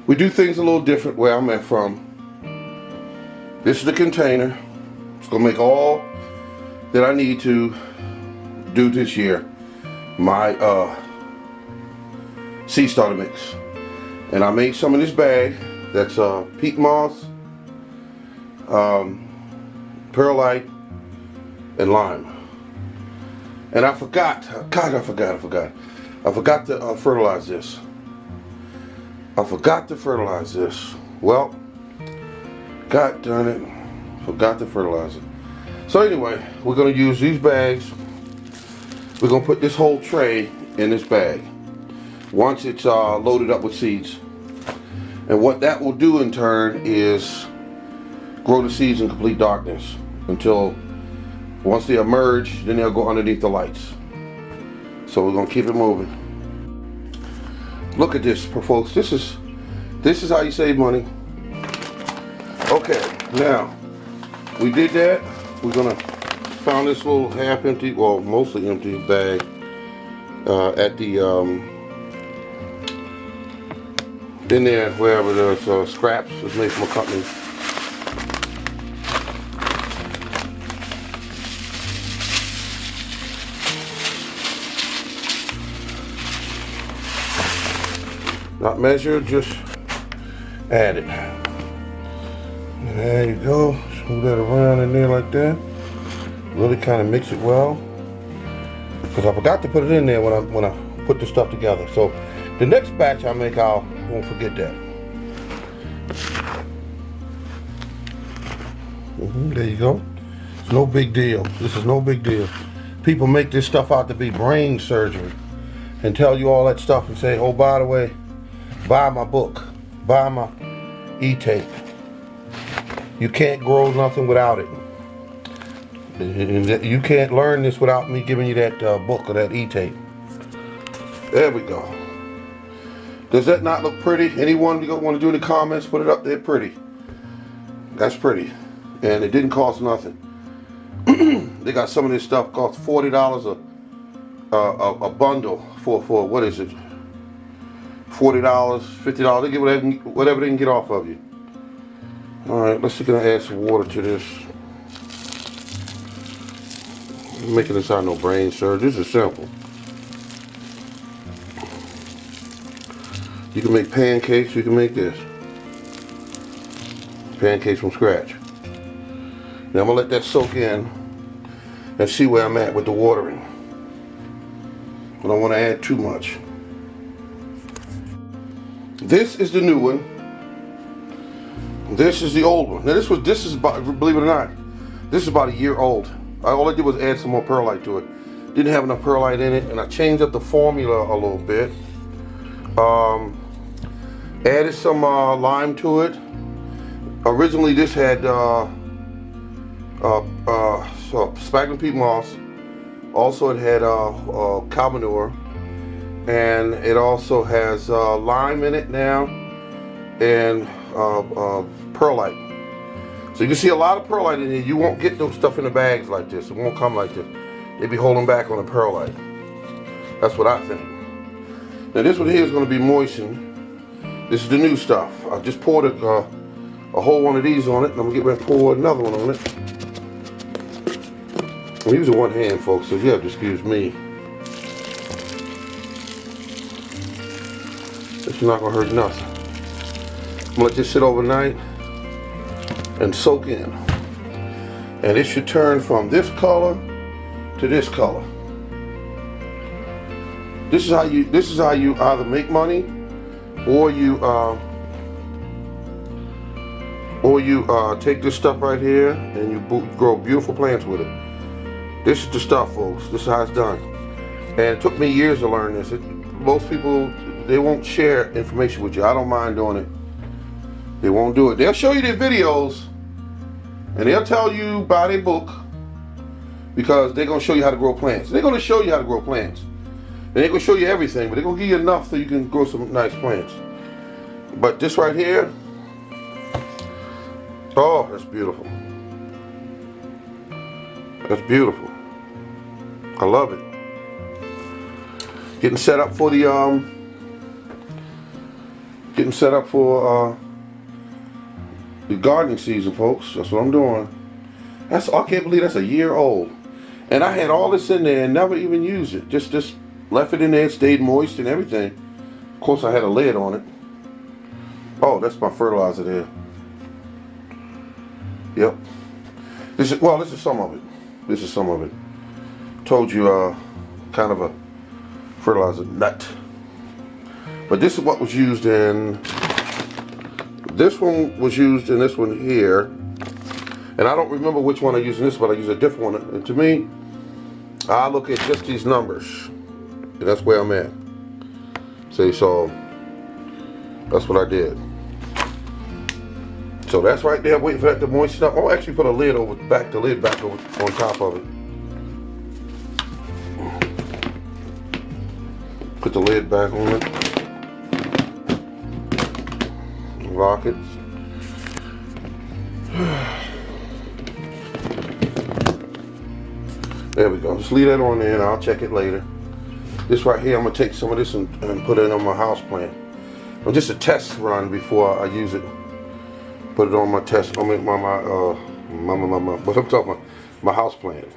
We do things a little different where I'm at from. This is the container. It's gonna make all that I need to do this year. My seed starter mix. And I made some in this bag. That's peat moss, perlite, and lime. And I forgot. God, I forgot to fertilize this. Well, God darn it, forgot to fertilize it. So anyway, we're gonna use these bags. We're gonna put this whole tray in this bag once it's loaded up with seeds. And what that will do in turn is grow the seeds in complete darkness until once they emerge, then they'll go underneath the lights. So we're gonna keep it moving. Look at this, folks. This is how you save money. Okay, now we did that. We're gonna found this little half empty, well, mostly empty bag at the in there wherever there's scraps. It's made from a company. Not measured, just added. There you go. Move that around in there like that. Really kind of mix it well. Because I forgot to put it in there when I put the stuff together. So the next batch I make, I won't forget that. There you go. It's no big deal. This is no big deal. People make this stuff out to be brain surgery and tell you all that stuff and say, oh, by the way, buy my book, buy my e-tape. You can't grow nothing without it. You can't learn this without me giving you that book or that e-tape. There we go. Does that not look pretty? Anyone you want to do in the comments, put it up there pretty. That's pretty. And it didn't cost nothing. They got some of this stuff cost $40 a bundle for what is it? $40, $50. They get whatever they can get off of you. Alright, let's see, can I add some water to this? I'm making this out no brain surgery. This is simple. You can make pancakes, you can make this. Pancakes from scratch. Now I'm gonna let that soak in and see where I'm at with the watering. I don't want to add too much. This is the new one. This is the old one. Now this is about, believe it or not, this is about a year old. All I did was add some more perlite to it. Didn't have enough perlite in it, and I changed up the formula a little bit. Added some lime to it. Originally this had sphagnum peat moss. Also it had cow manure, and it also has lime in it now, and perlite. So you can see a lot of perlite in here. You won't get those stuff in the bags like this. It won't come like this. They be holding back on the perlite. That's what I think. Now this one here is going to be moistened. This is the new stuff. I just poured a whole one of these on it, and I'm going to get ready to pour another one on it. I'm using one hand, folks, so you have to excuse me. This is not going to hurt nothing. I'm going to let this sit overnight and soak in. And it should turn from this color to this color. This is how you either make money or you take this stuff right here and you grow beautiful plants with it. This is the stuff, folks. This is how it's done. And it took me years to learn this. Most people, they won't share information with you. I don't mind doing it. They won't do it. They'll show you their videos and they'll tell you buy their book because they're going to show you how to grow plants. They're going to show you how to grow plants. They ain't going to show you everything, but they're going to give you enough so you can grow some nice plants. But this right here, oh, that's beautiful. That's beautiful. I love it. Getting set up for the Getting set up for the gardening season, folks. That's what I'm doing. I can't believe that's a year old. And I had all this in there and never even used it. Just left it in there, stayed moist and everything. Of course, I had a lid on it. Oh, that's my fertilizer there. Yep. This is some of it. This is some of it. Told you, kind of a fertilizer nut. But this is what was used in. This one was used in this one here. And I don't remember which one I used in this, but I used a different one. And to me, I look at just these numbers. And that's where I'm at. See, so that's what I did. So that's right there, waiting for that to moisten up. I'll actually put a lid over, the lid back over on top of it. Put the lid back on it. Lock it. There we go. Just leave that on there and I'll check it later. This right here, I'm gonna take some of this and put it on my house plant. Well, just a test run before I use it. Put it on my test. I mean, what I'm talking about, my house plant.